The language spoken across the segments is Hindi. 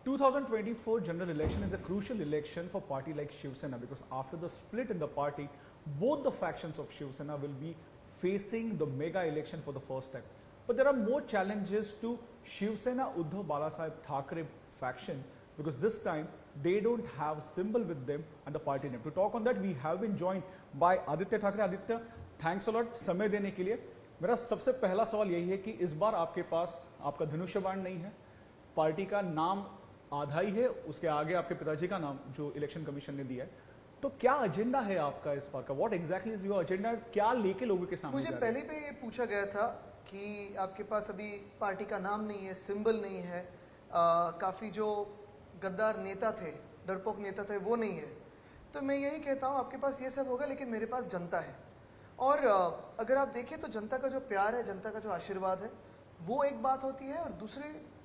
2024 general election is a crucial election for party like Shiv Sena because after the split in the party, both the factions of Shiv Sena will be facing the mega election for the first time. But there are more challenges to Shiv Sena Uddhav Balasaheb Thackeray faction because this time they don't have symbol with them and the party name. To talk on that, we have been joined by Aditya Thackeray. Aditya, thanks a lot समय देने के लिए. मेरा सबसे पहला सवाल यही है कि इस बार आपके पास आपका धनुष्य बाण नहीं है, पार्टी का नाम आधा ही है, उसके आगे आपके पिताजी का नाम जो इलेक्शन कमीशन ने दिया है. तो क्या एजेंडा है आपका इस बार का? What exactly is your agenda? क्या लेके लोगों के सामने? मुझे पहले भी ये पूछा गया था कि आपके पास अभी पार्टी का नाम नहीं है, सिंबल नहीं है, काफ़ी जो गद्दार नेता थे, डरपोक नेता थे, वो नहीं है. तो मैं यही कहता हूँ आपके पास ये सब होगा लेकिन मेरे पास जनता है. और अगर आप देखें तो जनता का जो प्यार है, जनता का जो आशीर्वाद है, वो एक बात होती है. और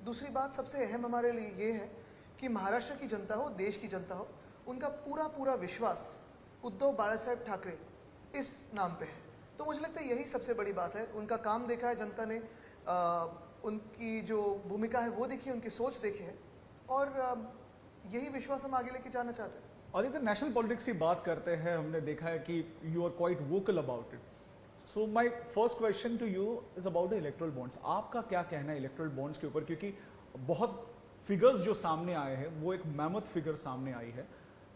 दूसरी बात सबसे अहम हमारे लिए ये है कि महाराष्ट्र की जनता हो, देश की जनता हो, उनका पूरा विश्वास उद्धव बालासाहेब ठाकरे इस नाम पे है. तो मुझे लगता है यही सबसे बड़ी बात है. उनका काम देखा है जनता ने, उनकी जो भूमिका है वो देखी है, उनकी सोच देखी है और यही विश्वास हम आगे लेके जाना चाहते हैं. आदित्य, नेशनल पॉलिटिक्स की बात करते हैं, हमने देखा है कि you are quite vocal about it. So my first question to you is about the electoral bonds. आपका क्या कहना है इलेक्टोरल बॉन्ड्स के ऊपर? क्योंकि बहुत फिगर्स जो सामने आए हैं वो एक मैमथ फिगर सामने आई है,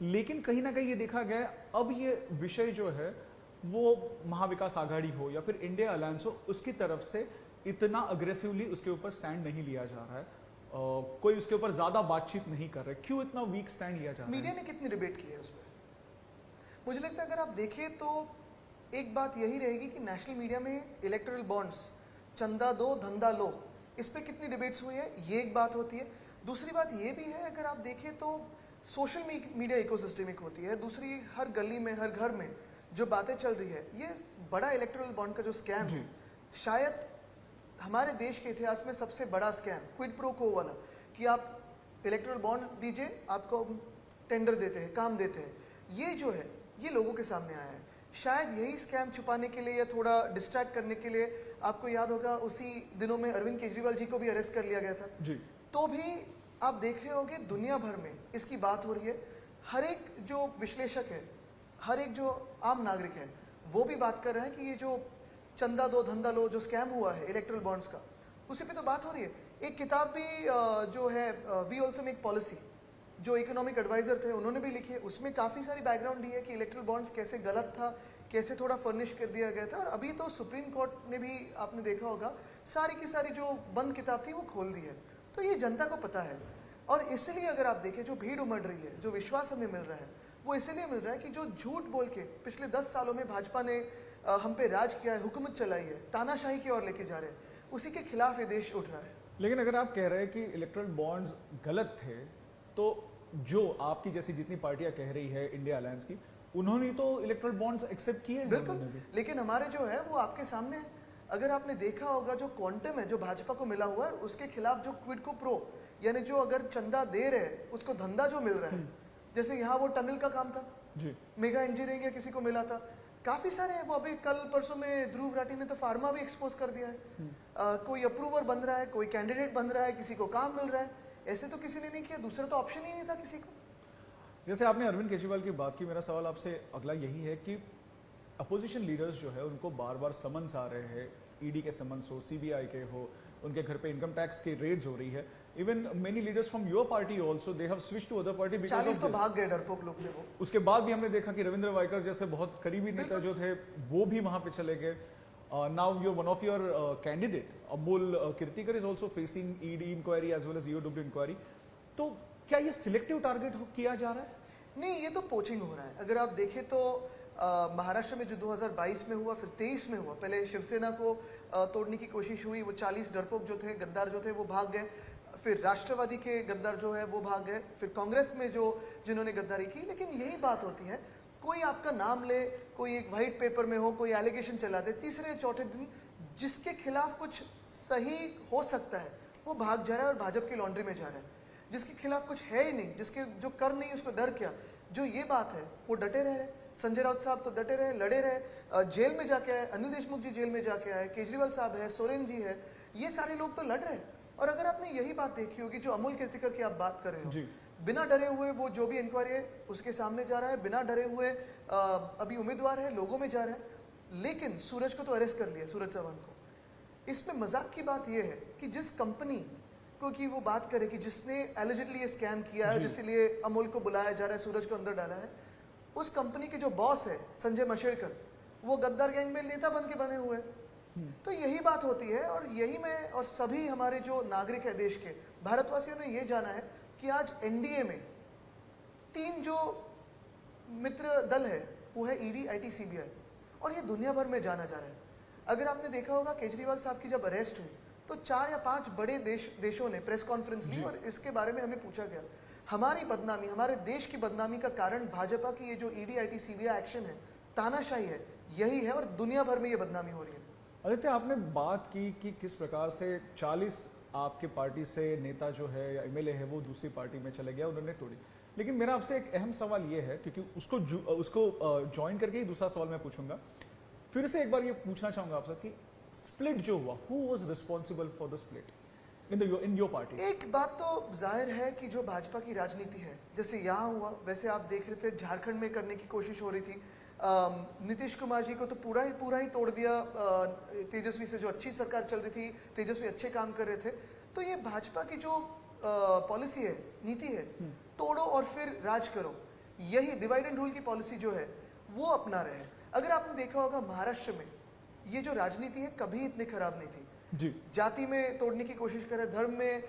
लेकिन कहीं ना कहीं ये देखा गया अब ये विषय जो है वो महाविकास आघाड़ी हो या फिर इंडिया अलायंस हो, उसकी तरफ से इतना अग्रेसिवली उसके ऊपर स्टैंड नहीं लिया जा रहा है. कोई उसके ऊपर ज्यादा बातचीत नहीं कर रहा है. क्यों इतना वीक स्टैंड लिया जा रहा है? मीडिया ने कितनी डिबेट की है उस पर? मुझे लगता है अगर आप देखें तो एक बात यही रहेगी कि नेशनल मीडिया में इलेक्टोरल बॉन्ड्स, चंदा दो धंधा लो, इस पर कितनी डिबेट्स हुई है, ये एक बात होती है. दूसरी बात ये भी है अगर आप देखें तो सोशल मीडिया इकोसिस्टमिक होती है. दूसरी, हर गली में, हर घर में जो बातें चल रही है, ये बड़ा इलेक्टोरल बॉन्ड का जो स्कैम है, शायद हमारे देश के इतिहास में सबसे बड़ा स्कैम, क्विड प्रो को वाला, कि आप इलेक्टोरल बॉन्ड दीजिए, आपको टेंडर देते हैं, काम देते हैं, ये जो है ये लोगों के सामने आया है. शायद यही स्कैम छुपाने के लिए या थोड़ा डिस्ट्रैक्ट करने के लिए, आपको याद होगा उसी दिनों में अरविंद केजरीवाल जी को भी अरेस्ट कर लिया गया था जी. तो भी आप देख रहे होंगे दुनिया भर में इसकी बात हो रही है. हर एक जो विश्लेषक है, हर एक जो आम नागरिक है, वो भी बात कर रहा है कि ये जो चंदा दो धंधा लो जो स्कैम हुआ है इलेक्टोरल बॉन्ड्स का, उसी पे तो बात हो रही है. एक किताब भी जो है वी ऑल्सो मेक पॉलिसी, जो इकोनॉमिक एडवाइजर थे उन्होंने भी लिखी है. उसमें काफ़ी सारी बैकग्राउंड दी है कि इलेक्टोरल बॉन्ड्स कैसे गलत था, कैसे थोड़ा फर्निश कर दिया गया था. और अभी तो सुप्रीम कोर्ट ने भी, आपने देखा होगा, सारी की सारी जो बंद किताब थी वो खोल दी है. तो ये जनता को पता है. और इसलिए अगर आप देखें जो भीड़ उमड़ रही है, जो विश्वास हमें मिल रहा है, वो इसलिए मिल रहा है कि जो झूठ बोल के पिछले 10 सालों में भाजपा ने हम पे राज किया है, हुकूमत चलाई है, तानाशाही की ओर लेके जा रहे हैं, उसी के खिलाफ ये देश उठ रहा है. लेकिन अगर आप कह रहे हैं कि इलेक्टोरल बॉन्ड्स गलत थे, तो जो आपकी जैसी जितनी पार्टियां कह रही है इंडिया अलायंस की, उन्होंने तो इलेक्टोरल बॉन्ड्स एक्सेप्ट किए हैं. बिल्कुल, लेकिन हमारे जो है वो आपके सामने है. अगर आपने देखा होगा जो क्वांटम है जो भाजपा को मिला हुआ है, उसके खिलाफ जो क्विड को प्रो, यानी जो अगर चंदा दे रहे उसको धंधा जो मिल रहा है, जैसे यहाँ वो टनल का काम था जी, मेगा इंजीनियरिंग या किसी को मिला था, काफी सारे हैं. वो अभी कल परसों में ध्रुव राठी ने तो फार्मा भी एक्सपोज कर दिया है. कोई अप्रूवर बन रहा है, कोई कैंडिडेट बन रहा है, किसी को काम मिल रहा है. ऐसे तो किसी ने नहीं किया, दूसरा तो ऑप्शन ही नहीं था किसी को. जैसे आपने अरविंद केजरीवाल की बात की, मेरा सवाल आपसे अगला यही है कि अपोजिशन लीडर्स जो है उनको बार बार समन्स आ रहे हैं, ईडी के समन्स हो, सीबीआई के हो, उनके घर पे इनकम टैक्स की रेड्स हो रही है. Even many leaders from your party also they have switched to other party because 40 तो भाग गए, डरपोक लोग थे वो. उसके बाद भी हमने देखा कि रविंद्र वाइकर जैसे बहुत करीबी नेता जो थे वो भी वहां पे चले गए. Now your one of your candidate Amol Kirtikar is also facing ED inquiry as well as EOW inquiry. तो क्या ये सिलेक्टिव टारगेट किया जा रहा है? नहीं, ये तो पोचिंग हो रहा है. अगर आप देखें तो महाराष्ट्र में जो 2022 में हुआ, फिर 23 में हुआ, पहले शिवसेना को तोड़ने की कोशिश हुई, वो 40 डरपोक जो थे, गद्दार जो थे, वो भाग गए. फिर राष्ट्रवादी के गद्दार जो है वो भाग गए. फिर कांग्रेस में जो जिन्होंने गद्दारी की. लेकिन यही बात होती है, कोई आपका नाम ले, कोई एक वाइट पेपर में हो, कोई एलिगेशन चला दे, तीसरे चौथे दिन जिसके खिलाफ कुछ सही हो सकता है वो भाग जा रहा है और भाजपा की लॉन्ड्री में जा रहा है. जिसके खिलाफ कुछ है ही नहीं, जिसके जो कर नहीं उसको डर क्या. जो ये बात है वो डटे रह रहे. संजय राउत साहब तो डटे रहे, लड़े रहे, जेल में जाके आए, अनिल देशमुख जी जेल में जाके आए, केजरीवाल साहब है, सोरेन जी है, ये सारे लोग तो लड़ रहे. और अगर आपने यही बात देखी होगी, जो अमूल कृतिका की आप बात कर रहे हो, जी। बिना डरे हुए वो जो भी इंक्वायरी है उसके सामने जा रहा है, बिना डरे हुए अभी उम्मीदवार है, लोगों में जा रहा है, लेकिन सूरज को तो अरेस्ट कर लिया, सूरज चौहान को। इसमें मजाक की बात यह है कि जिस कंपनी को की वो बात करे कि जिसने एलिजिडली ये स्कैम किया है, जी। जिसलिए अमूल को बुलाया जा रहा है, सूरज को अंदर डाला है, उस कंपनी के जो बॉस है संजय मशेड़कर, वो गद्दार गैंग में नेता बन के बने हुए हैं। तो यही बात होती है, और यही मैं और सभी हमारे जो नागरिक है देश के, भारतवासियों ने ये जाना है कि आज एनडीए में 3 जो मित्र दल है वो है ईडी, आईटी, सीबीआई, और ये दुनिया भर में जाना जा रहा है। अगर आपने देखा होगा केजरीवाल साहब की जब अरेस्ट हुई तो 4 या 5 बड़े देशों ने प्रेस कॉन्फ्रेंस ली और इसके बारे में हमें पूछा गया। हमारी बदनामी, हमारे देश की बदनामी का कारण भाजपा की ये जो ईडी, आईटी, सीबीआई एक्शन है, तानाशाही है, यही है, और दुनिया भर में ये बदनामी हो रही है। आदित्य, आपने बात की कि किस प्रकार से 40 आपके पार्टी से नेता जो है या एमएलए है वो दूसरी पार्टी में चले गया, उन्होंने तोड़ी। लेकिन मेरा आपसे एक अहम सवाल ये है, क्योंकि उसको ज्वाइन करके ही दूसरा सवाल मैं पूछूंगा। फिर से एक बार ये पूछना चाहूंगा आपसे कि स्प्लिट जो हुआ, who was responsible for the split in your party? एक बात तो जाहिर है कि जो भाजपा की राजनीति है, जैसे यहाँ हुआ वैसे आप देख रहे थे झारखंड में करने की कोशिश हो रही थी। नीतीश कुमार जी को तो पूरा ही तोड़ दिया। तेजस्वी से जो अच्छी सरकार चल रही थी, तेजस्वी अच्छे काम कर रहे थे। तो ये भाजपा की जो पॉलिसी है, नीति है, तोड़ो और फिर राज करो, यही डिवाइड एंड रूल की पॉलिसी जो है वो अपना रहे हैं। अगर आपने देखा होगा महाराष्ट्र में ये जो राजनीति है कभी इतनी खराब नहीं थी। जी। जाति में तोड़ने की कोशिश कर रहे, धर्म में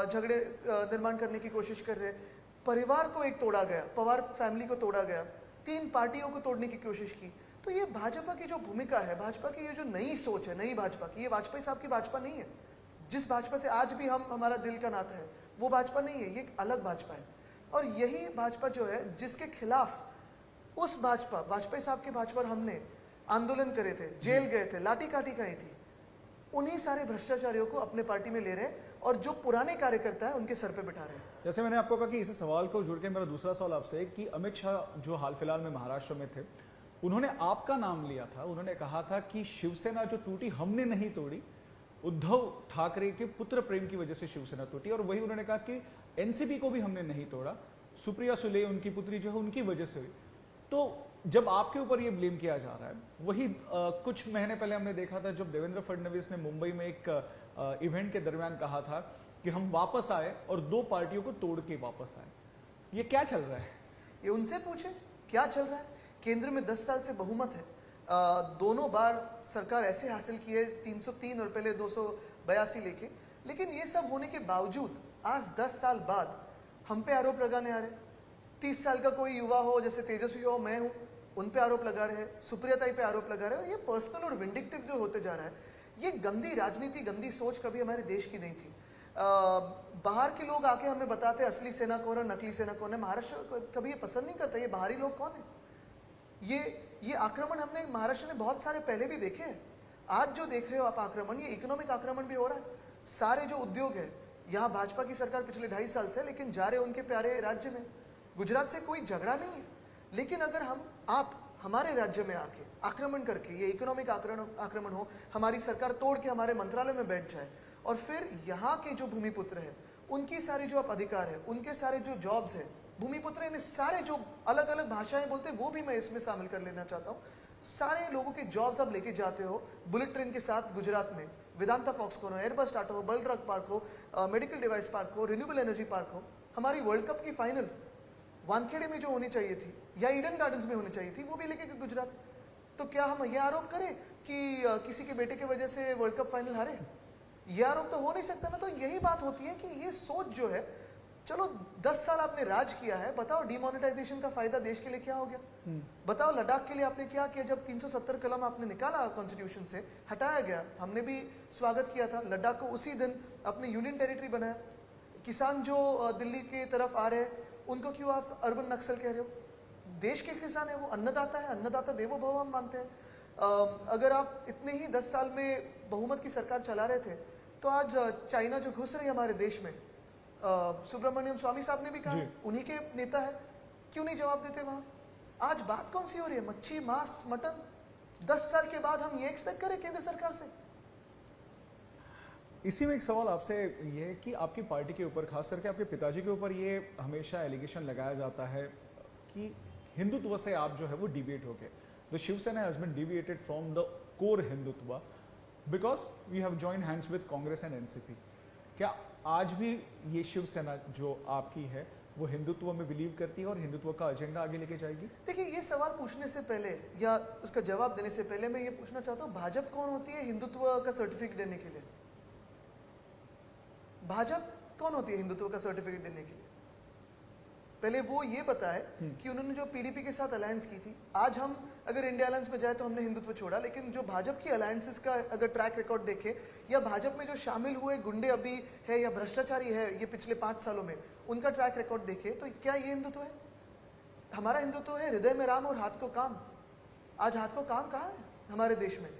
झगड़े निर्माण करने की कोशिश कर रहे, परिवार को एक तोड़ा गया, पवार फैमिली को तोड़ा गया, 3 पार्टियों को तोड़ने की कोशिश की। तो ये भाजपा की जो भूमिका है, भाजपा की ये जो नई सोच है, नई भाजपा की, ये वाजपेयी साहब की भाजपा नहीं है। जिस भाजपा से आज भी हमारा दिल का नाता है, वो भाजपा नहीं है, ये एक अलग भाजपा है। और यही भाजपा जो है जिसके खिलाफ उस भाजपा, वाजपेयी साहब के भाजपा पर हमने आंदोलन करे थे, जेल गए थे, लाठी काठी खाई थी, उन्हीं सारे भ्रष्टाचारियों को अपने पार्टी में ले रहे हैं और जो पुराने कार्यकर्ता है उनके सर पे बिठा रहे हैं। जैसे मैंने आपको कहा कि इस सवाल को जुड़ के मेरा दूसरा सवाल आपसे कि अमित शाह जो हाल फिलहाल में महाराष्ट्र में थे, उन्होंने आपका नाम लिया था। उन्होंने कहा था कि शिवसेना जो टूटी हमने नहीं तोड़ी, उद्धव ठाकरे के पुत्र प्रेम की वजह से शिवसेना टूटी। और वही उन्होंने कहा कि एनसीपी को भी हमने नहीं तोड़ा, सुप्रिया सुले उनकी पुत्री जो है उनकी वजह से हुई। तो जब आपके ऊपर ये ब्लेम किया जा रहा है, वही कुछ महीने पहले हमने देखा था जब देवेंद्र फडणवीस ने मुंबई में एक इवेंट के दरमियान कहा था कि हम वापस आए और 2 पार्टियों को तोड़ के वापस आए। ये क्या चल रहा है? ये उनसे पूछे क्या चल रहा है। केंद्र में 10 साल से बहुमत है, दोनों बार सरकार ऐसे हासिल की है, 303 और पहले 282 लेके। लेकिन ये सब होने के बावजूद आज 10 साल बाद हम पे आरोप लगाने आ रहे हैं। 30 साल का कोई युवा हो, जैसे तेजस्वी हो, मैं हूं, उन पे आरोप लगा रहे हैं, सुप्रिया ताई पे आरोप लगा रहे हैं। और ये पर्सनल और विंडिक्टिव जो होते जा रहा है, ये गंदी राजनीति, गंदी सोच कभी हमारे देश की नहीं थी। बाहर के लोग आके हमें बताते असली सेना कौन है, नकली सेना कौन है। महाराष्ट्र कभी ये पसंद नहीं करता, ये बाहरी लोग कौन है। ये आक्रमण हमने महाराष्ट्र में बहुत सारे पहले भी देखे हैं। आज जो देख रहे हो आप आक्रमण, ये इकोनॉमिक आक्रमण भी हो रहा है। सारे जो उद्योग है, यहाँ भाजपा की सरकार पिछले 2.5 साल से, लेकिन जा रहे उनके प्यारे राज्य में। गुजरात से कोई झगड़ा नहीं है, लेकिन अगर आप हमारे राज्य में आके आक्रमण करके, ये इकोनॉमिक आक्रमण हो, हमारी सरकार तोड़ के हमारे मंत्रालय में बैठ जाए, और फिर यहाँ के जो भूमिपुत्र है उनकी सारी जो आप अधिकार है, उनके सारे जो जॉब्स है, भूमिपुत्र इन सारे जो अलग अलग भाषाएं बोलते हैं वो भी मैं इसमें शामिल कर लेना चाहता हूँ। सारे लोगों के जॉब्स आप लेके जाते हो बुलेट ट्रेन के साथ गुजरात में, वेदांता फॉक्सकॉन हो, एयरबस टाटा हो, बलराग पार्क हो, मेडिकल डिवाइस पार्क हो, रिन्यूएबल एनर्जी पार्क हो। हमारी वर्ल्ड कप की फाइनल वानखेड़े में जो होनी चाहिए थी या ईडन गार्डन्स में होनी चाहिए थी, वो भी लेके गए गुजरात। तो क्या हम ये आरोप करें कि किसी के बेटे की वजह से वर्ल्ड कप फाइनल हारे? ये आरोप तो हो नहीं सकता ना। तो यही बात होती है कि ये सोच जो है, चलो 10 साल आपने राज किया है, बताओ डिमोनेटाइजेशन का फायदा देश के लिए क्या हो गया? बताओ लद्दाख के लिए आपने क्या किया? जब 370 कलम आपने निकाला कॉन्स्टिट्यूशन से, हटाया गया, हमने भी स्वागत किया था। लद्दाख को उसी दिन अपने यूनियन टेरिटरी बनाया। किसान जो दिल्ली की तरफ आ रहे हैं, उनको क्यों आप अर्बन नक्सल कह रहे हो? देश के किसान है, वो अन्नदाता है, अन्नदाता देवो भव हम मानते हैं। अगर आप इतने ही 10 साल में बहुमत की सरकार चला रहे थे, तो आज चाइना जो घुस रही है हमारे देश में, सुब्रमण्यम स्वामी साहब ने भी कहा, उन्हीं के नेता है, क्यों नहीं जवाब देते वहां? आज बात कौन सी हो रही है? मच्छी, मांस, मटन। 10 साल के बाद हम ये एक्सपेक्ट करें केंद्र सरकार से? इसी में एक सवाल आपसे ये है कि आपकी पार्टी के ऊपर, खास करके आपके पिताजी के ऊपर, ये हमेशा एलिगेशन लगाया जाता है कि हिंदुत्व से आप जो है वो डिविएट हो गए. The Shiv Sena has been deviated from the core Hindutva because we have join hands with Congress and NCP. क्या आज भी ये शिवसेना जो आपकी है वो हिंदुत्व में बिलीव करती है और हिंदुत्व का एजेंडा आगे लेके जाएगी? देखिए, ये सवाल पूछने से पहले या उसका जवाब देने से पहले मैं ये पूछना चाहता हूँ, भाजपा कौन होती है हिंदुत्व का सर्टिफिकेट देने के लिए? भाजपा कौन होती है हिंदुत्व का सर्टिफिकेट देने के लिए? पहले वो ये बताए कि उन्होंने जो पीडीपी के साथ अलायंस की थी, आज हम अगर इंडिया अलायंस में जाए तो हमने हिंदुत्व छोड़ा, लेकिन जो भाजपा की अलायंसेस का अगर ट्रैक रिकॉर्ड देखे या भाजपा में जो शामिल हुए गुंडे अभी है या भ्रष्टाचारी है ये पिछले 5 सालों में, उनका ट्रैक रिकॉर्ड देखे तो क्या ये हिंदुत्व है? हमारा हिंदुत्व है हृदय में राम और हाथ को काम. आज हाथ को काम कहाँ है हमारे देश में?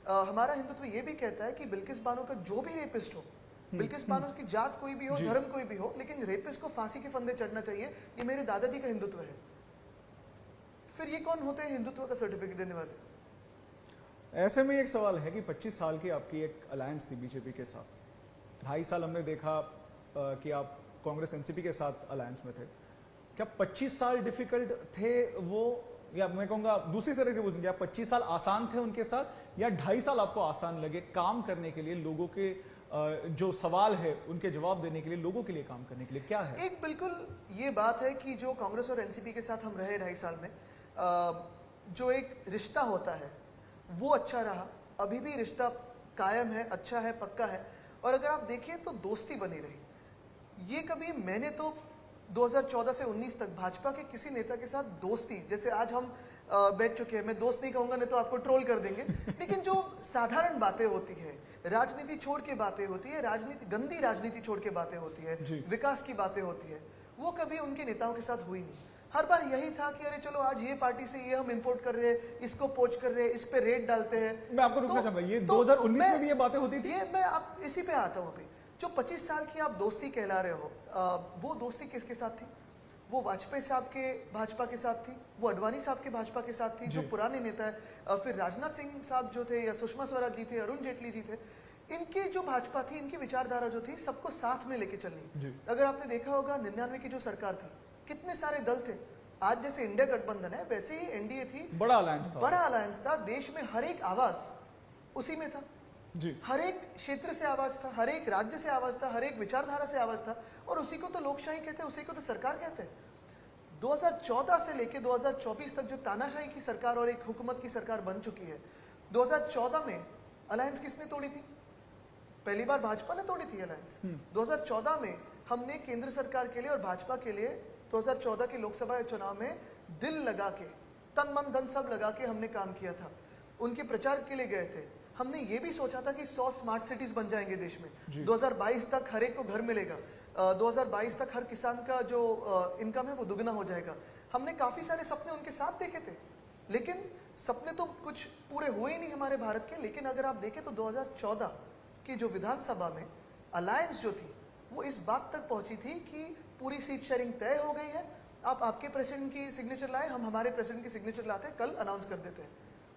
हमारा हिंदुत्व ये भी कहता है कि बिल्किस बानो का जो भी रेपिस्ट हो, बिल्किस बानो की जात कोई भी हो, धर्म कोई भी हो, लेकिन रेपिस्ट को फांसी के फंदे चढ़ना चाहिए. ये मेरे दादाजी का हिंदुत्व है. फिर ये कौन होते हैं हिंदुत्व का सर्टिफिकेट देने वाले? ऐसे में एक सवाल है कि 25 साल की आपकी एक अलायंस थी बीजेपी के साथ. 2.5 साल हमने देखा कि आप कांग्रेस एनसीपी के साथ अलायंस में थे. क्या 25 साल डिफिकल्ट थे वो, या मैं कहूंगा दूसरी तरह से पूछूं, क्या 25 साल आसान थे उनके साथ, या 2.5 साल आपको आसान लगे काम करने के लिए, लोगों के जो सवाल है उनके जवाब देने के लिए, लोगों के लिए काम करने के लिए? क्या है एक बिल्कुल ये बात है कि जो कांग्रेस और एनसीपी के साथ हम रहे 2.5 साल में, जो एक रिश्ता होता है वो अच्छा रहा. अभी भी रिश्ता कायम है, अच्छा है, पक्का है. और अगर आप देखें तो दोस्ती बनी रही. ये कभी मैंने तो 2014 से 19 तक भाजपा के किसी नेता के साथ दोस्ती, जैसे आज हम बैठ चुके हैं, मैं दोस्त नहीं कहूंगा नहीं तो आपको ट्रोल कर देंगे, लेकिन जो साधारण बातें होती है, राजनीति छोड़ के बातें होती है, राजनीति गंदी राजनीति छोड़ के बातें होती है, विकास की बातें होती है, वो कभी उनके नेताओं के साथ हुई नहीं. हर बार यही था कि अरे चलो आज ये पार्टी से ये हम इंपोर्ट कर रहे हैं, इसको पोच कर रहे हैं, इस पे रेट डालते हैं. मैं आपको रुकना चाहूंगा, ये 2019 में भी ये बातें होती थी. ये मैं आप इसी पे आता हूँ. अभी जो 25 साल की आप दोस्ती कहला रहे हो, वो दोस्ती किसके साथ थी? वो वाजपेयी साहब के भाजपा के साथ थी, वो अडवाणी साहब के भाजपा के साथ थी, जो पुराने नेता है. फिर राजनाथ सिंह साहब जो थे, या सुषमा स्वराज जी थे, अरुण जेटली जी थे, इनकी जो भाजपा थी, इनकी विचारधारा जो थी, सबको साथ में लेके चलनी. अगर आपने देखा होगा 99 की जो सरकार थी, कितने सारे दल थे. आज जैसे इंडिया गठबंधन है वैसे ही एनडीए थी. बड़ा अलायंस था. देश में हर एक आवाज उसी में था जी. हर एक क्षेत्र से आवाज था, हर एक राज्य से आवाज था, हर एक विचारधारा से आवाज था. और उसी को तो लोकशाही कहते हैं, उसी को तो सरकार कहते हैं. 2014 से लेके 2024 तक जो तानाशाही की सरकार और एक हुकूमत की सरकार बन चुकी है, 2014 में अलायंस किसने तोड़ी थी? पहली बार भाजपा ने तोड़ी थी अलायंस. 2014 में हमने केंद्र सरकार के लिए और भाजपा के लिए 2014 के लोकसभा चुनाव में दिल लगा के, तन मन धन सब लगा के हमने काम किया था. उनके प्रचार के लिए गए थे. हमने ये भी सोचा था कि 100 स्मार्ट सिटीज बन जाएंगे देश में. 2022 तक हर एक को घर मिलेगा. 2022 तक हर किसान का जो इनकम है वो दुगना हो जाएगा. हमने काफी सारे सपने उनके साथ देखे थे, लेकिन सपने तो कुछ पूरे हुए ही नहीं हमारे भारत के. लेकिन अगर आप देखें तो 2014 की जो विधानसभा में अलायंस जो थी, वो इस बात तक पहुंची थी कि पूरी सीट शेयरिंग तय हो गई है. आप आपके प्रेसिडेंट की सिग्नेचर लाए, हम हमारे प्रेसिडेंट की सिग्नेचर लाते, कल अनाउंस कर देते हैं.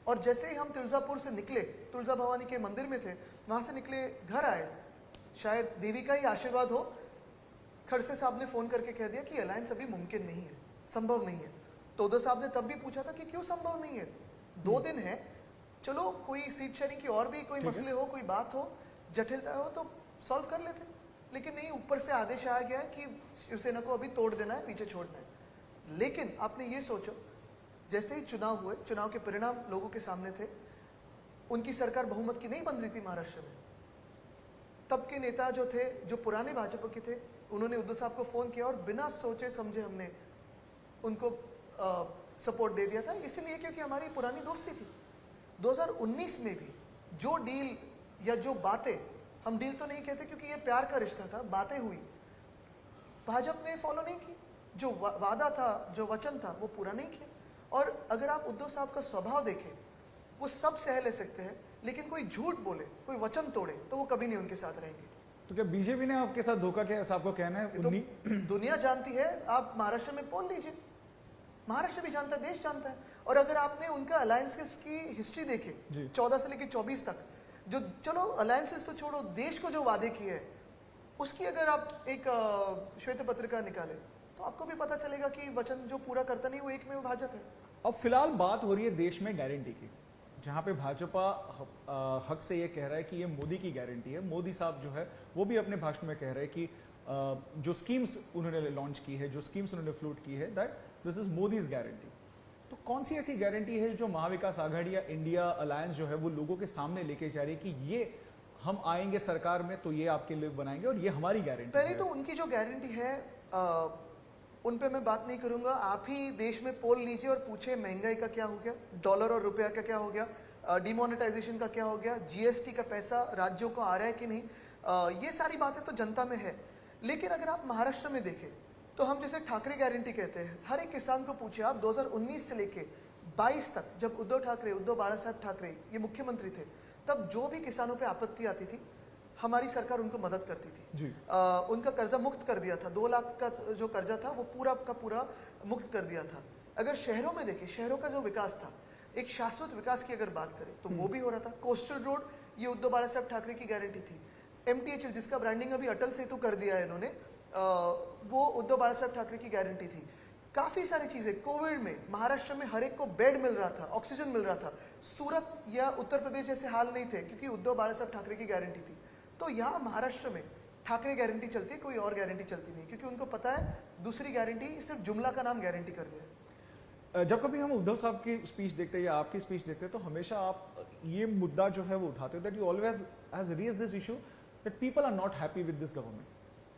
और जैसे ही हम तुलजापुर से निकले, तुलजा भवानी के मंदिर में थे, वहां से निकले, घर आए, शायद देवी का ही आशीर्वाद हो, खड़से साहब ने फोन करके कह दिया कि अलायंस अभी मुमकिन नहीं है, संभव नहीं है. तो उद्धव साहब ने तब भी पूछा था कि क्यों संभव नहीं है, 2 दिन है, चलो कोई सीट शेयरिंग की और भी कोई मसले हो, कोई बात हो, जटिलता हो तो सॉल्व कर लेते. लेकिन नहीं, ऊपर से आदेश आ गया है कि शिवसेना को अभी तोड़ देना है, पीछे छोड़ना है. लेकिन आपने ये सोचो, जैसे ही चुनाव हुए, चुनाव के परिणाम लोगों के सामने थे, उनकी सरकार बहुमत की नहीं बन रही थी महाराष्ट्र में. तब के नेता जो थे, जो पुराने भाजपा के थे, उन्होंने उद्धव साहब को फोन किया और बिना सोचे समझे हमने उनको सपोर्ट दे दिया था. इसलिए क्योंकि हमारी पुरानी दोस्ती थी. 2019 में भी जो डील या जो बातें, हम डील तो नहीं कहते क्योंकि ये प्यार का रिश्ता था, बातें हुई, भाजपा ने फॉलो नहीं की. जो वादा था, जो वचन था, वो पूरा नहीं किया. और अगर आप उद्धव साहब का स्वभाव देखें, वो सब सह ले सकते हैं, लेकिन कोई झूठ बोले, कोई वचन तोड़े तो वो कभी नहीं उनके साथ रहेंगे. तो क्या बीजेपी ने आपके साथ धोखा किया, ऐसा आपको कहना है? तो दुनिया जानती है. आप महाराष्ट्र में पोल लीजिए, महाराष्ट्र भी जानता है, देश जानता है. और अगर आपने उनका अलायंसेस की हिस्ट्री देखे 14 से लेकर 24 तक, जो चलो अलायंसेस तो छोड़ो, देश को जो वादे किए हैं उसकी अगर आप एक श्वेत पत्रिका निकालें तो आपको भी पता चलेगा कि वचन जो पूरा करता नहीं वो एक में भाजपा है। अब फिलहाल बात हो रही है देश में गारंटी की, जहां पे भाजपा हक से ये कह रहा है कि ये मोदी की गारंटी है। मोदी साहब जो है वो भी अपने भाषण में कह रहे हैं कि जो स्कीम्स उन्होंने लॉन्च की है, जो स्कीम्स उन्होंने फ्लोट की है, that this is Modi's guarantee. तो कौन सी ऐसी गारंटी है जो महाविकास आघाड़ी या इंडिया अलायंस जो है वो लोगों के सामने लेके जा रही है कि ये हम आएंगे सरकार में तो ये आपके लिए बनाएंगे और ये हमारी गारंटी पहले है? तो उनकी जो गारंटी है उन पे मैं बात नहीं करूंगा। आप ही देश में पोल लीजिए और पूछे महंगाई का क्या हो गया, डॉलर और रुपया का क्या हो गया, डिमोनेटाइजेशन का क्या हो गया, जीएसटी का पैसा राज्यों को आ रहा है कि नहीं, ये सारी बातें तो जनता में है। लेकिन अगर आप महाराष्ट्र में देखें तो हम जिसे ठाकरे गारंटी कहते हैं, हर एक किसान को पूछे आप 2019 से लेके 22 तक, जब उद्धव बाला साहब ठाकरे ये मुख्यमंत्री थे, तब जो भी किसानों पे आपत्ति आती थी हमारी सरकार उनको मदद करती थी जी। उनका कर्जा मुक्त कर दिया था। 2 लाख का जो कर्जा था वो पूरा का पूरा मुक्त कर दिया था। अगर शहरों में देखें, शहरों का जो विकास था, एक शाश्वत विकास की अगर बात करें तो वो भी हो रहा था। कोस्टल रोड ये उद्धव बाला साहब ठाकरे की गारंटी थी। MTHL जिसका ब्रांडिंग अभी अटल सेतु कर दिया है इन्होंने, वो उद्धव बाला साहब ठाकरे की गारंटी थी। काफी सारी चीजें, कोविड में महाराष्ट्र में हर एक को बेड मिल रहा था, ऑक्सीजन मिल रहा था। सूरत या उत्तर प्रदेश जैसे हाल नहीं थे क्योंकि उद्धव बाला साहब ठाकरे की गारंटी थी। तो यहाँ महाराष्ट्र में ठाकरे गारंटी चलती है, कोई और गारंटी चलती नहीं, क्योंकि उनको पता है दूसरी गारंटी सिर्फ जुमला का नाम गारंटी कर दिया। जब कभी हम उद्धव साहब की स्पीच देखते हैं या आपकी स्पीच देखते हैं तो हमेशा आप ये मुद्दा जो है वो उठाते हो that you always has raised this issue that people are not happy with this government.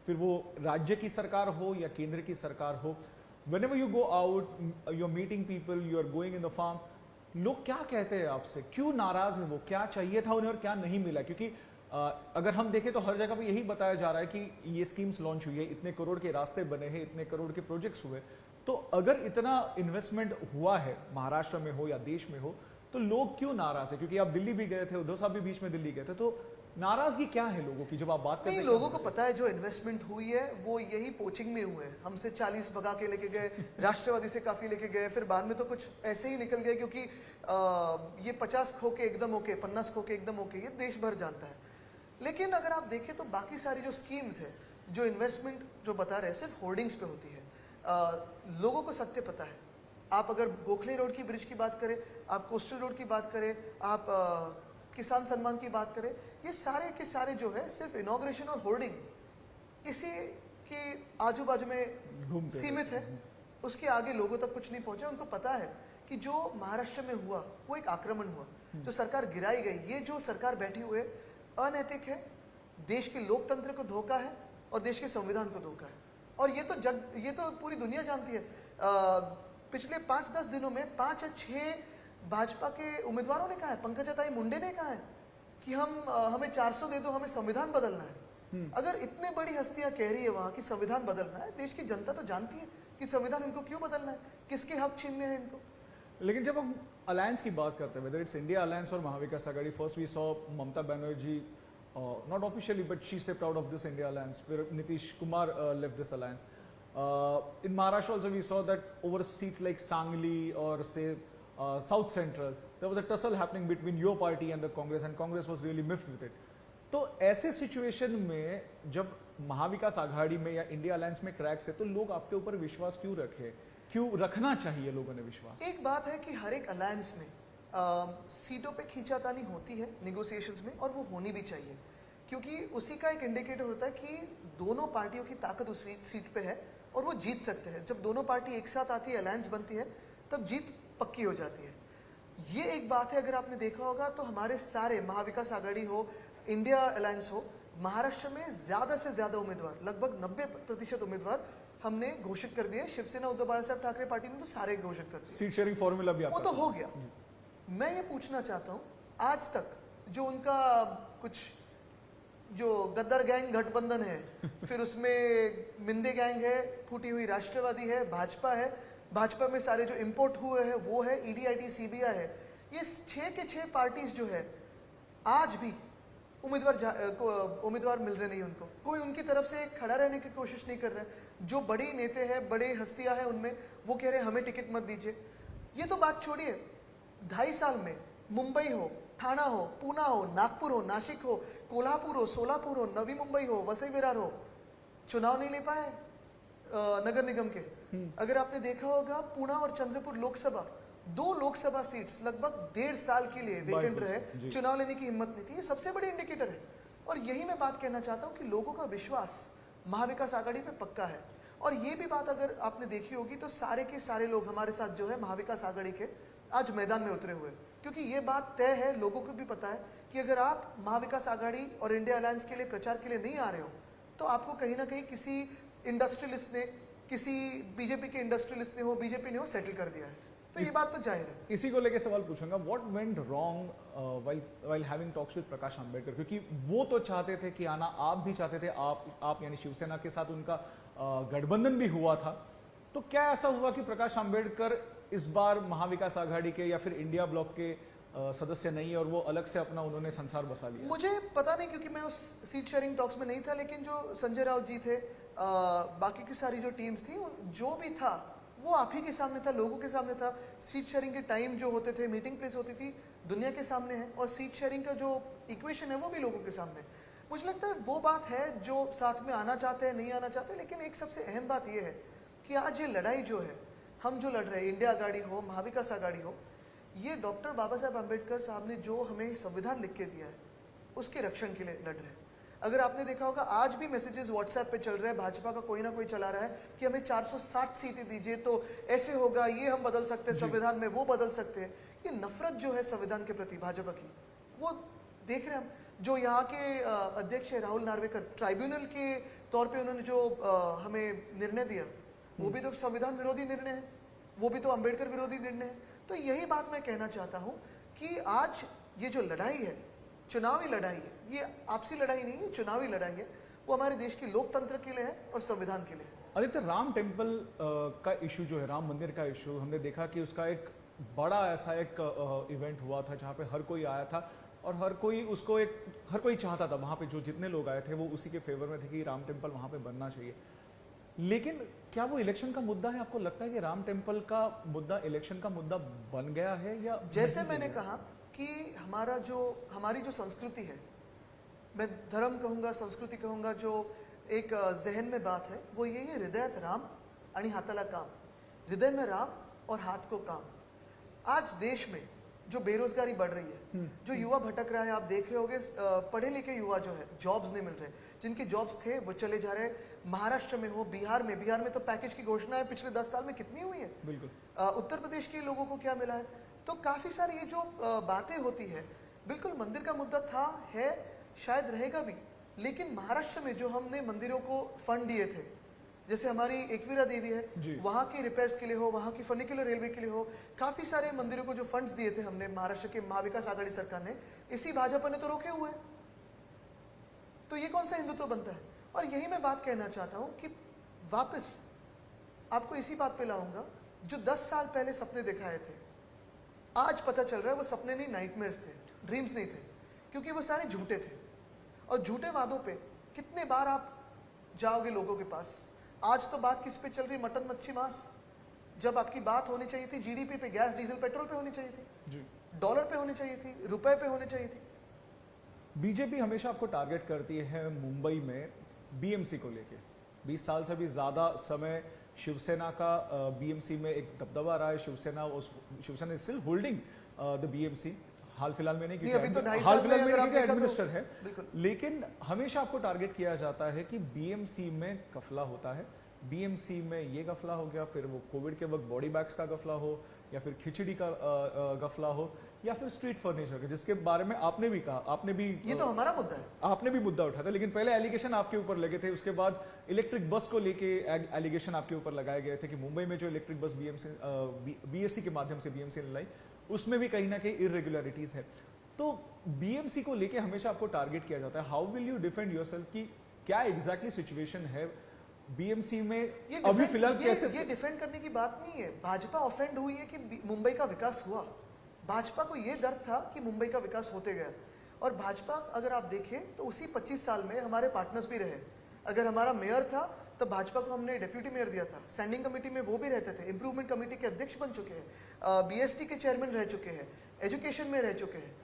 फिर वो राज्य की सरकार हो या केंद्र की सरकार हो, whenever you go out, you're meeting people, you are going in the farm, लोग क्या कहते हैं आपसे, क्यों नाराज है वो, क्या चाहिए था उन्हें और क्या नहीं मिला? क्योंकि अगर हम देखें तो हर जगह पे यही बताया जा रहा है कि ये स्कीम्स लॉन्च हुई है, इतने करोड़ के रास्ते बने हैं, इतने करोड़ के प्रोजेक्ट्स हुए। तो अगर इतना इन्वेस्टमेंट हुआ है महाराष्ट्र में हो या देश में हो तो लोग क्यों नाराज है? क्योंकि आप दिल्ली भी गए थे, उद्धव साहब भी बीच में दिल्ली गए थे, तो नाराजगी क्या है लोगों की जब आप बात करते नहीं, हैं? लोगों को पता है जो इन्वेस्टमेंट हुई है वो यही पोचिंग में हुए हैं। हमसे 40 भगा के लेके गए, राष्ट्रवादी से काफी लेके गए, फिर बाद में तो कुछ ऐसे ही निकल गए क्योंकि ये 50 खो के एकदम ओके, 50 खो के एकदम ओके, ये देश भर जानता है। लेकिन अगर आप देखें तो बाकी सारी जो स्कीम्स है, जो इन्वेस्टमेंट जो बता रहे हैं, सिर्फ होर्डिंग्स पे होती है। लोगों को सत्य पता है। आप अगर गोखले रोड की ब्रिज की बात करें, आप कोस्टल रोड की बात करें, आप किसान सम्मान की बात करें, ये सारे के सारे जो है सिर्फ इनॉग्रेशन और होर्डिंग इसी के आजू बाजू में सीमित है। उसके आगे लोगों तक कुछ नहीं पहुंचा। उनको पता है कि जो महाराष्ट्र में हुआ वो एक आक्रमण हुआ, जो सरकार गिराई गई, ये जो सरकार बैठी हुई है अनैतिक है, देश के लोकतंत्र को धोखा है और देश के संविधान को धोखा है। और ये तो पूरी दुनिया जानती है। पिछले 5-10 दिनों में 5 या 6 भाजपा के उम्मीदवारों ने कहा है, पंकजाताई मुंडे ने कहा है कि हमें 400 दे दो, हमें संविधान बदलना है। अगर इतने बड़ी हस्तियां कह रही है वहां कि संविधान बदलना है, देश की जनता तो जानती है कि संविधान इनको क्यों बदलना है, किसके हक छीनने हैं इनको। लेकिन जब हम अलायंस की बात करते हैं, वेदर इट्स इंडिया अलायंस और Maha Vikas Aghadi, first we saw Mamata Banerjee not officially but she stepped out of this India alliance where Nitish Kumar left this alliance. In Maharashtra also we saw that over seats like Sangli or say South Central there was a tussle happening between your party and the Congress and Congress was really miffed with it. तो ऐसे सिचुएशन में जब महाविकास आघाड़ी में या इंडिया अलायंस में क्रैक्स है तो लोग आपके ऊपर विश्वास क्यों रखे, क्यों रखना चाहिए लोगों ने विश्वास? एक बात है कि हर एक अलायंस में सीटों पे खींचातानी होती है निगोशिएशंस में, और वो होनी भी चाहिए क्योंकि उसी का एक इंडिकेटर होता है कि दोनों पार्टियों की ताकत उस सीट पे है और वो जीत सकते हैं। जब दोनों पार्टी एक साथ आती है, अलायंस बनती है, तब जीत पक्की हो जाती है। ये एक बात है। अगर आपने देखा होगा तो हमारे सारे महाविकास आघाड़ी हो, इंडिया अलायंस हो, महाराष्ट्र में ज्यादा से ज्यादा उम्मीदवार, लगभग 90% उम्मीदवार हमने घोषित कर दिए। शिवसेना उद्धव बाला साहब ठाकरे पार्टी ने तो सारे घोषित कर दिए। सीट शेयरिंग फॉर्मूला भी वो तो हो गया। मैं ये पूछना चाहता हूँ, आज तक जो उनका कुछ जो गद्दार गैंग गठबंधन है, फिर उसमें मिंदे गैंग है, फूटी हुई राष्ट्रवादी है, भाजपा है, भाजपा में सारे जो इंपोर्ट हुए हैं वो है, ईडीआईटी, सीबीआई है, ये 6 के 6 पार्टीज जो है आज भी उम्मीदवार मिल रहे नहीं उनको। कोई उनकी तरफ से खड़ा रहने की कोशिश नहीं कर रहा है। जो बड़ी नेता है, बड़े हस्तियां हैं उनमें, वो कह रहे हैं हमें टिकट मत दीजिए। ये तो बात छोड़िए, 2.5 साल में मुंबई हो, ठाणा हो, पूना हो, नागपुर हो, नासिक हो, कोल्हापुर हो, सोलापुर हो, नवी मुंबई हो, वसई विरार हो, चुनाव नहीं ले पाए नगर निगम के। अगर आपने देखा होगा पूना और चंद्रपुर लोकसभा, 2 लोकसभा सीट्स लगभग 1.5 साल के लिए वेकेंट रहे, जी। चुनाव लेने की हिम्मत नहीं थी। ये सबसे बड़ी इंडिकेटर है। और यही मैं बात कहना चाहता हूं कि लोगों का विश्वास महाविकास आघाड़ी पे पक्का है। और ये भी बात अगर आपने देखी होगी तो सारे के सारे लोग हमारे साथ जो है महाविकास आघाड़ी के आज मैदान में उतरे हुए, क्योंकि ये बात तय है, लोगों को भी पता है कि अगर आप महाविकास आघाड़ी और इंडिया अलायंस के लिए प्रचार के लिए नहीं आ रहे हो तो आपको कहीं ना कहीं किसी इंडस्ट्रियलिस्ट ने, किसी बीजेपी के इंडस्ट्रियलिस्ट ने हो, बीजेपी ने हो, सेटल कर दिया है। तो ये बात तो जाहिर है। इसी को लेके सवाल पूछूंगा, what went wrong while having talks with Prakash Ambedkar, क्योंकि वो तो चाहते थे कि आना, आप भी चाहते थे, आप यानी शिवसेना के साथ उनका गठबंधन भी हुआ था, तो क्या ऐसा हुआ कि प्रकाश आंबेडकर इस बार महाविकास आघाड़ी के या फिर इंडिया ब्लॉक के सदस्य नहीं है और वो अलग से अपना उन्होंने संसार बसा लिया? मुझे पता नहीं, क्योंकि मैं उस सीट शेयरिंग टॉक्स में नहीं था, लेकिन जो संजय राउत जी थे, बाकी की सारी जो टीम्स थी, जो भी था वो आप ही के सामने था, लोगों के सामने था। सीट शेयरिंग के टाइम जो होते थे, मीटिंग प्लेस होती थी, दुनिया के सामने है, और सीट शेयरिंग का जो इक्वेशन है वो भी लोगों के सामने। मुझे लगता है वो बात है जो साथ में आना चाहते हैं, नहीं आना चाहते, लेकिन एक सबसे अहम बात यह है कि आज ये लड़ाई जो है, हम जो लड़ रहे हैं, इंडिया आघाड़ी हो, महाविकास आघाड़ी हो, ये डॉक्टर बाबा साहब अम्बेडकर साहब ने जो हमें संविधान लिख के दिया है उसके रक्षण के लिए लड़ रहे हैं। अगर आपने देखा होगा आज भी मैसेजेस व्हाट्सएप पे चल रहे हैं, भाजपा का कोई ना कोई चला रहा है कि हमें 460 सीटें दीजिए तो ऐसे होगा, ये हम बदल सकते हैं संविधान में, वो बदल सकते हैं। ये नफरत जो है संविधान के प्रति भाजपा की, वो देख रहे हैं हम। जो यहाँ के अध्यक्ष है राहुल नार्वेकर, ट्राइब्यूनल के तौर पे उन्होंने जो हमें निर्णय दिया, वो भी तो संविधान विरोधी निर्णय है, वो भी तो अम्बेडकर विरोधी निर्णय है। तो यही बात मैं कहना चाहता हूँ कि आज ये जो लड़ाई है, चुनावी लड़ाई है, ये आपसी लड़ाई नहीं है, चुनावी लड़ाई है, वो हमारे देश की लोकतंत्र के लिए है और संविधान के लिए है। आदित्य, राम टेम्पल का इशू जो है, राम मंदिर का इशू, हमने देखा कि उसका एक बड़ा ऐसा एक इवेंट हुआ था जहाँ पे हर कोई आया था और हर कोई चाहता था, वहाँ पे जो जितने लोग आए थे वो उसी के फेवर में थे कि राम टेम्पल वहाँ पे बनना चाहिए। लेकिन क्या वो इलेक्शन का मुद्दा है? आपको लगता है कि राम टेम्पल का मुद्दा इलेक्शन का मुद्दा बन गया है या जैसे मैंने कहा कि हमारी जो संस्कृति है, मैं धर्म कहूंगा, संस्कृति कहूंगा, जो एक जहन में बात है वो यही है, हृदयात राम आणि हाताला काम, हृदय में राम और हाथ को काम। आज देश में जो बेरोजगारी बढ़ रही है, जो युवा भटक रहा है, आप देख रहे होंगे, पढ़े लिखे युवा जो है, जॉब्स नहीं मिल रहे, जिनके जॉब्स थे वो चले जा रहे। महाराष्ट्र में हो, बिहार में तो पैकेज की घोषणा है पिछले 10 साल में कितनी हुई है। बिल्कुल। उत्तर प्रदेश के लोगों को क्या मिला है? तो काफी सारी ये जो बातें होती है, बिल्कुल मंदिर का मुद्दा था, है, शायद रहेगा भी, लेकिन महाराष्ट्र में जो हमने मंदिरों को फंड दिए थे, जैसे हमारी एकवीरा देवी है, वहाँ के रिपेयर्स के लिए हो, वहाँ की फर्निकुलर रेलवे के लिए हो, काफी सारे मंदिरों को जो फंड्स दिए थे हमने, महाराष्ट्र के महाविकास आघाड़ी सरकार ने, इसी भाजपा ने तो रोके हुए हैं। तो ये कौन सा हिंदुत्व बनता है? और यही मैं बात कहना चाहता हूं कि वापस आपको इसी बात पे लाऊंगा, जो 10 साल पहले सपने दिखाए थे, आज पता चल रहा है वो सपने नहीं, नाइटमेयर्स थे, ड्रीम्स नहीं थे, क्योंकि वो सारे झूठे थे। और झूठे वादों पे कितने बार आप जाओगे लोगों के पास? आज तो बात किस पे चल रही, मटन मच्छी मांस, जब आपकी बात होनी चाहिए थी जीडीपी पे, गैस डीजल पेट्रोल पे होनी चाहिए थी, डॉलर पे होनी चाहिए थी, रुपए पे होनी चाहिए थी। बीजेपी हमेशा आपको टारगेट करती है मुंबई में बीएमसी को लेके। 20 साल से भी ज्यादा समय शिवसेना का बीएमसी में एक दबदबा रहा है। Shiv Sena is still holding the BMC, हाल फिलहाल में नहीं, अभी तो 2.5 हाल साल फिलहाल में अगर आप नहीं, देखा एडमिनिस्टर है, बिल्कुल। लेकिन हमेशा आपको टारगेट किया जाता है कि बीएमसी में गफला होता है, बीएमसी में ये गफला हो गया, फिर वो कोविड के वक्त बॉडी बैग्स का गफला हो, या फिर खिचड़ी का गफला हो, या फिर स्ट्रीट फर्नीचर का, जिसके बारे में आपने भी कहा, आपने भी, ये तो हमारा मुद्दा है, आपने भी मुद्दा उठाया था, लेकिन पहले एलिगेशन आपके ऊपर लगे थे, उसके बाद इलेक्ट्रिक बस को लेके एलिगेशन आपके ऊपर लगाए गए थे कि मुंबई में जो इलेक्ट्रिक बस बीएसटी के माध्यम से बीएमसी ने लाई, उसमें भी कहीं ना कहीं इरेगुलरिटीज है। तो बीएमसी को लेके हमेशा आपको टारगेट किया जाता है। How will you defend yourself कि क्या एग्जैक्टली सिचुएशन है बीएमसी में अभी फिलहाल? कैसे ये डिफेंड करने की बात नहीं है, भाजपा ऑफेंड हुई है कि मुंबई का विकास हुआ। भाजपा को यह डर था कि मुंबई का विकास होते गया, और भाजपा अगर आप देखें तो उसी 25 साल में हमारे पार्टनर्स भी रहे। अगर हमारा मेयर था तो भाजपा को हमने डेप्यूटी मेयर दिया था, स्टैंडिंग कमेटी में वो भी रहते थे, इंप्रूवमेंट कमेटी के अध्यक्ष बन चुके हैं, बीएसटी के चेयरमैन रह चुके हैं, एजुकेशन में रह चुके हैं।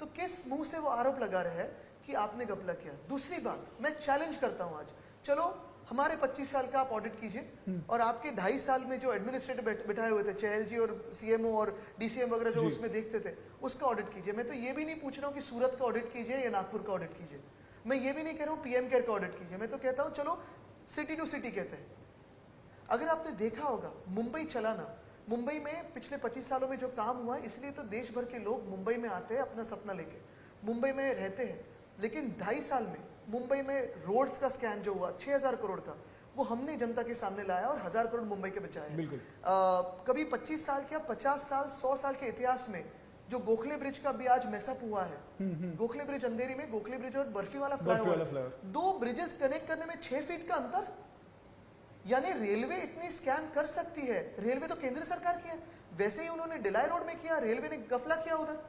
तो किस मुंह से वो आरोप लगा रहे हैं कि आपने घपला किया? दूसरी बात, मैं चैलेंज करता हूं आज, चलो हमारे 25 साल का आप ऑडिट कीजिए और आपके 2.5 साल में जो एडमिनिस्ट्रेटर बिठाए हुए थे, चहल जी और सीएमओ और डीसीएम वगैरह जो उसमें देखते थे, उसका ऑडिट कीजिए। मैं तो ये भी नहीं पूछ रहा हूँ कि सूरत का ऑडिट कीजिए या नागपुर का ऑडिट कीजिए, मैं ये भी नहीं कह रहा हूँ पीएम केयर का ऑडिट कीजिए, मैं तो कहता हूँ चलो सिटी टू सिटी कहते हैं। अगर आपने देखा होगा मुंबई चलाना, मुंबई में पिछले 25 सालों में जो काम हुआ है, इसलिए तो देश भर के लोग मुंबई में आते हैं अपना सपना लेके, मुंबई में रहते हैं। लेकिन 2.5 साल में मुंबई में रोड्स का स्कैम जो हुआ 6000 करोड़ का, वो हमने जनता के सामने लाया और 1000 करोड़ मुंबई के बचाए। बिल्कुल। कभी 25 साल क्या 50 साल 100 साल के इतिहास में जो गोखले ब्रिज का भी आज मैसअप हुआ है, गोखले ब्रिज अंधेरी में, गोखले ब्रिज और बर्फी वाला फ्लाईओवर, 2 ब्रिजेस कनेक्ट करने में 6 फीट का अंतर। यानी रेलवे इतनी स्कैम कर सकती है, रेलवे तो केंद्र सरकार की है, वैसे ही उन्होंने डिलाई रोड में किया, रेलवे ने गफला किया उधर।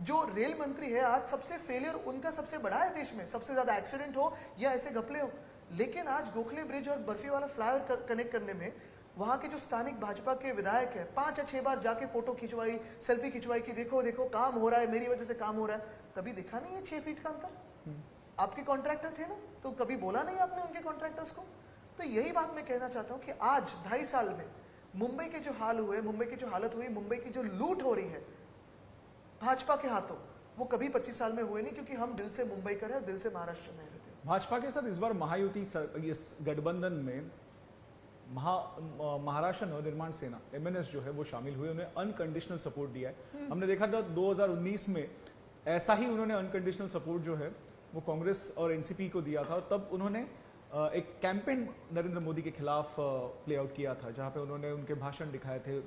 जो रेल मंत्री है आज, सबसे फेलियर उनका सबसे बड़ा है देश में, सबसे ज्यादा एक्सीडेंट हो या ऐसे घपले हो। लेकिन आज गोखले ब्रिज और बर्फी वाला फ्लाईओवर कनेक्ट करने में वहां के जो स्थानिक भाजपा के विधायक है 5 या 6 बार जाके फोटो खिंचवाई, सेल्फी खिंचवाई कि देखो देखो काम हो रहा है, मेरी वजह से काम हो रहा है, तभी दिखा नहीं है 6 फीट का अंतर। आपके कॉन्ट्रैक्टर थे ना, तो कभी बोला नहीं आपने उनके कॉन्ट्रैक्टर्स को? तो यही बात मैं कहना चाहता हूं कि आज 2.5 साल में मुंबई के जो हाल हुए, मुंबई की जो हालत हुई, मुंबई की जो लूट हो रही है भाजपा के हाथों, वो कभी 25 साल में हुए नहीं, क्योंकि हम दिल से मुंबई का है और दिल से महाराष्ट्र में रहते हैं। भाजपा के साथ इस बार महायुति इस गठबंधन में महाराष्ट्र नवनिर्माण सेना एमएनएस जो है वो शामिल हुए, उन्हें अनकंडीशनल सपोर्ट दिया है। हमने देखा था 2019 में ऐसा ही उन्होंने अनकंडीशनल सपोर्ट जो है वो कांग्रेस और एनसीपी को दिया था, और तब उन्होंने एक कैंपेन नरेंद्र मोदी के खिलाफ प्ले आउट किया था, जहां पे उन्होंने उनके भाषण दिखाए थे,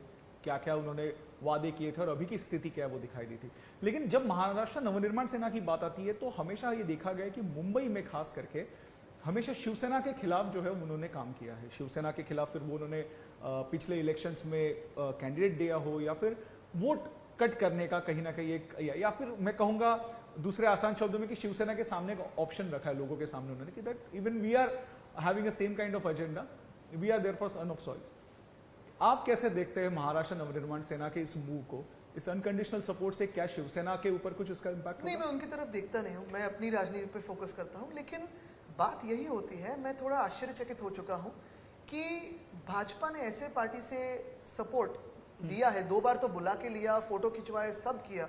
क्या क्या उन्होंने वादे किए थे और अभी की स्थिति क्या है वो दिखाई दी थी। लेकिन जब महाराष्ट्र नवनिर्माण सेना की बात आती है तो हमेशा ये देखा गया कि मुंबई में खास करके हमेशा शिवसेना के खिलाफ जो है उन्होंने काम किया है। शिवसेना के खिलाफ फिर वो उन्होंने पिछले इलेक्शंस में कैंडिडेट दिया हो, या फिर वोट कट करने का कहीं ना कहीं एक, या फिर मैं कहूंगा दूसरे आसान शब्दों में कि शिवसेना के सामने एक ऑप्शन रखा है लोगों के सामने उन्होंने कि that even we are having a same kind of agenda, we are there for son of soil. आप कैसे देखते हैं महाराष्ट्र नवनिर्माण सेना के इस मूव को, इस अनकंडीशनल सपोर्ट से क्या शिवसेना के ऊपर कुछ इसका इम्पैक्ट? नहीं, मैं उनकी तरफ देखता नहीं हूँ, मैं अपनी राजनीति पे फोकस करता हूँ। लेकिन बात यही होती है, मैं थोड़ा आश्चर्यचकित हो चुका हूँ कि भाजपा ने ऐसे पार्टी से सपोर्ट लिया है, 2 बार तो बुला के लिया, फोटो खिंचवाए, सब किया।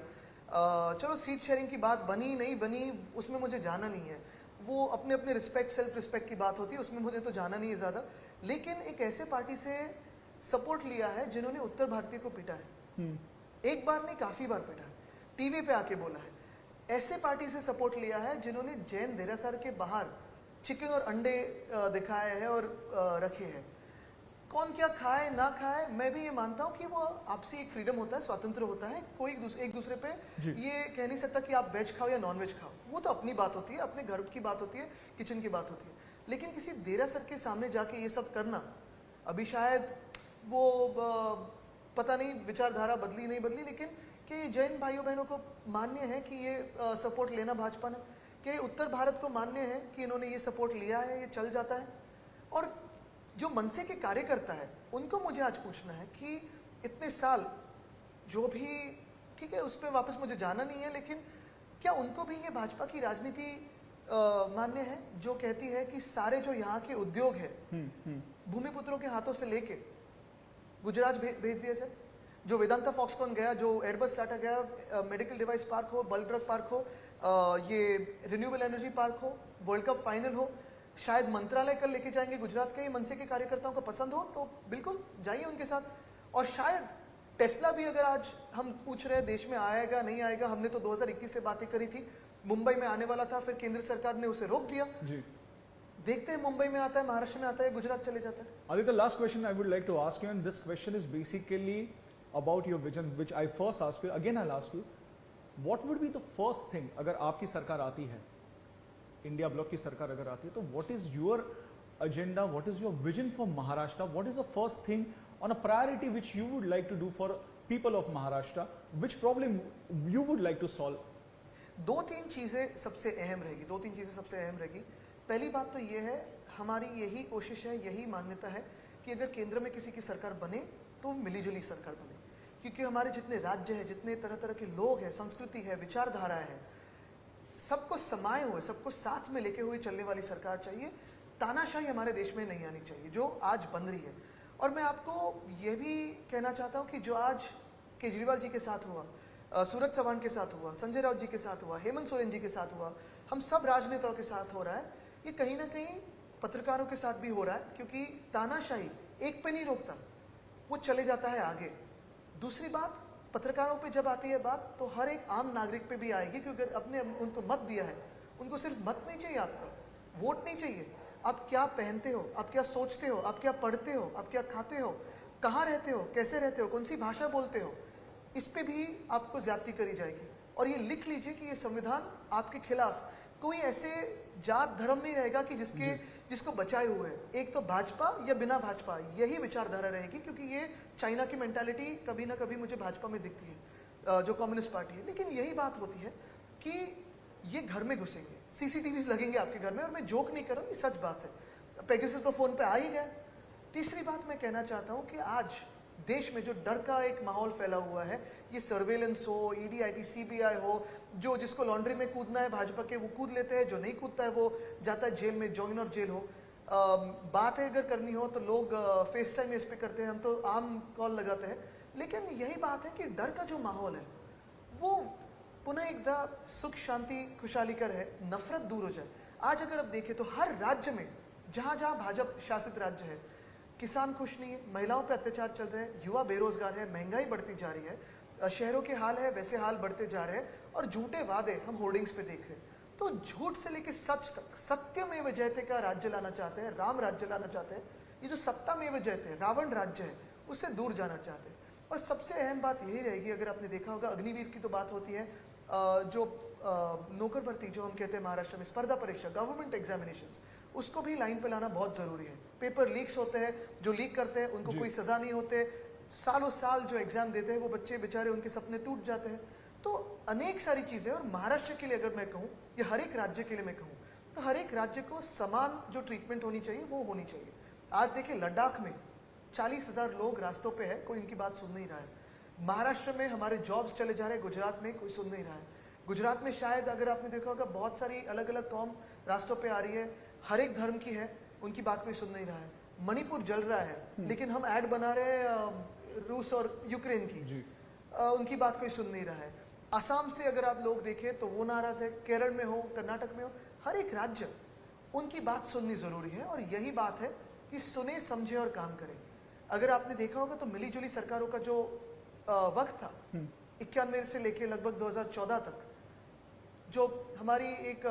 चलो सीट शेयरिंग की बात बनी नहीं बनी उसमें मुझे जाना नहीं है, वो अपने अपने रिस्पेक्ट, सेल्फ रिस्पेक्ट की बात होती है, उसमें मुझे तो जाना नहीं है ज़्यादा। लेकिन एक ऐसे पार्टी से सपोर्ट लिया है जिन्होंने उत्तर भारतीय को पीटा है, एक बार नहीं काफ़ी बार पीटा है, टीवी पे आके बोला है। ऐसे पार्टी से सपोर्ट लिया है जिन्होंने जैन देरासर के बाहर चिकन और अंडे दिखाए हैं और रखे हैं। कौन क्या खाए ना खाए, मैं भी ये मानता हूँ कि वो आपसी एक फ्रीडम होता है, स्वतंत्र होता है, कोई एक दूसरे पे ये कह नहीं सकता कि आप वेज खाओ या नॉन वेज खाओ, वो तो अपनी बात होती है, अपने घर की बात होती है, किचन की बात होती है। लेकिन किसी देरासर के सामने जाके ये सब करना, अभी शायद वो पता नहीं विचारधारा बदली नहीं बदली, लेकिन कि जैन भाइयों बहनों को मान्य है कि ये सपोर्ट लेना भाजपा ने, कि उत्तर भारत को मान्य है कि इन्होंने ये सपोर्ट लिया है, ये चल जाता है। और जो मनसे के कार्यकर्ता है उनको मुझे आज पूछना है कि इतने साल जो भी, ठीक है उस पर वापस मुझे जाना नहीं है, लेकिन क्या उनको भी ये भाजपा की राजनीति मान्य है जो कहती है कि सारे जो यहाँ के उद्योग है भूमिपुत्रों के हाथों से लेके गुजरात भेज दिया जाए? जो वेदांता फॉक्सकॉन गया, जो एयरबस टाटा गया, मेडिकल डिवाइस पार्क हो, बल्क ड्रग पार्क हो, ये रिन्यूएबल एनर्जी पार्क हो, वर्ल्ड कप फाइनल हो, शायद मंत्रालय कल लेके जाएंगे गुजरात के, मनसे के कार्यकर्ताओं को पसंद हो तो बिल्कुल जाइए उनके साथ। और शायद टेस्ला भी अगर आज हम पूछ रहे हैं देश में आएगा नहीं आएगा, हमने तो 2021 से बातें करी थी, मुंबई में आने वाला था, फिर केंद्र सरकार ने उसे रोक दिया जी। देखते हैं मुंबई में आता है, महाराष्ट्र में आता है, गुजरात चले जाता है। Aditya, last question I would like to ask you, and this question is basically about your vision, which I first asked you. Again, I'll ask you, what would be the first thing अगर आपकी सरकार आती है, इंडिया ब्लॉक की सरकार अगर आती है, तो what is your agenda, what is your vision for Maharashtra? What is the first thing on a priority which you would like to do for people of Maharashtra? Which problem you would like to solve? 2-3 चीजें सबसे अहम रहेगी, 2-3 चीजें सबसे अहम रहेगी। पहली बात तो ये है, हमारी यही कोशिश है, यही मान्यता है कि अगर केंद्र में किसी की सरकार बने तो मिलीजुली सरकार बने, क्योंकि हमारे जितने राज्य हैं, जितने तरह तरह के लोग हैं, संस्कृति है, विचारधारा है, सबको समाये हुए, सबको साथ में लेके हुए चलने वाली सरकार चाहिए। तानाशाही हमारे देश में नहीं आनी चाहिए जो आज बन रही है। और मैं आपको ये भी कहना चाहता हूँ कि जो आज केजरीवाल जी के साथ हुआ, सूरज चौहान के साथ हुआ, संजय राउत जी के साथ हुआ, हेमंत सोरेन जी के साथ हुआ, हम सब राजनेताओं के साथ हो रहा है, ये कहीं ना कहीं पत्रकारों के साथ भी हो रहा है, क्योंकि तानाशाही एक पे नहीं रोकता, वो चले जाता है आगे। दूसरी बात, पत्रकारों पे जब आती है बात, तो हर एक आम नागरिक पे भी आएगी, क्योंकि अपने उनको मत दिया है, उनको सिर्फ मत नहीं चाहिए, आपका वोट नहीं चाहिए। आप क्या पहनते हो, आप क्या सोचते हो, आप क्या पढ़ते हो, आप क्या खाते हो, कहाँ रहते हो, कैसे रहते हो, कौन सी भाषा बोलते हो, इस पे भी आपको ज्यादती करी जाएगी। और ये लिख लीजिए कि ये संविधान आपके खिलाफ कोई ऐसे जात धर्म नहीं रहेगा कि जिसको बचाए हुए है। एक तो भाजपा या बिना भाजपा, यही विचारधारा रहेगी, क्योंकि ये चाइना की मेंटालिटी कभी ना कभी मुझे भाजपा में दिखती है, जो कम्युनिस्ट पार्टी है। लेकिन यही बात होती है कि ये घर में घुसेंगे, सीसीटीवी लगेंगे आपके घर में, और मैं जोक नहीं कर रहा हूँ, ये सच बात है। पेगासस तो फोन पे आ ही गया। तीसरी बात मैं कहना चाहता हूँ कि आज देश में जो डर का एक माहौल फैला हुआ है, ये सर्वेलेंस हो, ईडी, आईटी, सीबीआई हो, जो जिसको लॉन्ड्री में कूदना है भाजपा के वो कूद लेते हैं, जो नहीं कूदता है वो जाता है जेल में, जॉइन और जेल हो। बात है अगर करनी हो तो लोग फेस टाइम इस पे करते हैं, हम तो आम कॉल लगाते हैं। लेकिन यही बात है कि डर का जो माहौल है वो पुनः एकदम सुख शांति खुशहाली का रहे, नफरत दूर हो जाए। आज अगर आप देखें तो हर राज्य में जहाँ जहाँ भाजपा शासित राज्य है, किसान खुश नहीं है, महिलाओं पे अत्याचार चल रहे हैं, युवा बेरोजगार है, महंगाई बढ़ती जा रही है, शहरों के हाल है वैसे हाल बढ़ते जा रहे हैं, और झूठे वादे हम होर्डिंग्स पे देख रहे हैं। तो झूठ से लेके सच तक, सत्यमेव जयते का राज्य लाना चाहते हैं, राम राज्य लाना चाहते हैं। ये जो सत्तामेव जयते रावण राज्य है, उससे दूर जाना चाहते हैं। और सबसे अहम बात यही रहेगी, अगर आपने देखा होगा, अग्निवीर की तो बात होती है, जो नौकर भर्ती जो हम कहते हैं महाराष्ट्र में, स्पर्धा परीक्षा, गवर्नमेंट एग्जामिनेशंस, उसको भी लाइन पे लाना बहुत जरूरी है। पेपर लीक्स होते हैं, जो लीक करते हैं उनको कोई सजा नहीं होते, सालों साल जो एग्जाम देते हैं वो बच्चे बेचारे, उनके सपने टूट जाते हैं। तो अनेक सारी चीजें, और महाराष्ट्र के लिए अगर मैं कहूँ या हर एक राज्य के लिए मैं कहूँ, तो हर एक राज्य को समान जो ट्रीटमेंट होनी चाहिए वो होनी चाहिए। आज देखिए लद्दाख में 40,000 लोग रास्तों पे है, कोई इनकी बात सुन नहीं रहा है। महाराष्ट्र में हमारे जॉब्स चले जा रहे हैं, गुजरात में कोई सुन नहीं रहा है। गुजरात में शायद अगर आपने देखा होगा बहुत सारी अलग अलग कौम रास्तों पे आ रही है, हर एक धर्म की है, उनकी बात कोई सुन नहीं रहा है। मणिपुर जल रहा है, लेकिन हम ऐड बना रहे हैं रूस और यूक्रेन की, उनकी बात कोई सुन नहीं रहा है। असम से अगर आप लोग देखें तो वो नाराज है, केरल में हो, कर्नाटक में हो, हर एक राज्य उनकी बात सुननी जरूरी है। और यही बात है कि सुने, समझे और काम करें। अगर आपने देखा होगा तो मिली जुली सरकारों का जो वक्त था 91 से लेके लगभग 2014 तक, जो हमारी एक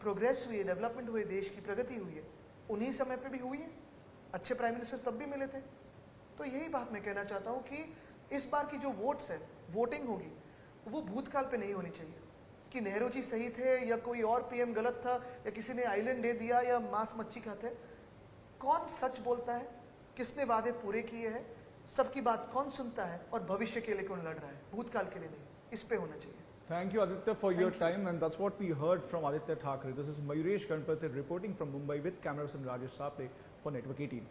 प्रोग्रेस हुई है, डेवलपमेंट हुई, देश की प्रगति हुई है, उन्हीं समय पे भी हुई है। अच्छे प्राइम मिनिस्टर तब भी मिले थे। तो यही बात मैं कहना चाहता हूँ कि इस बार की जो वोट्स है, वोटिंग होगी, वो भूतकाल पे नहीं होनी चाहिए कि नेहरू जी सही थे या कोई और पीएम गलत था या किसी ने आइलैंड दे दिया या मांस मच्छी खाते। कौन सच बोलता है, किसने वादे पूरे किए हैं, सबकी बात कौन सुनता है, और भविष्य के लिए कौन लड़ रहा है, भूतकाल के लिए नहीं। इस पे होना चाहिए। Thank you, Aditya, for your time, and that's what we heard from Aditya Thackeray. This is Mayuresh Ganpati reporting from Mumbai with camera person Rajesh Sapre for Network 18.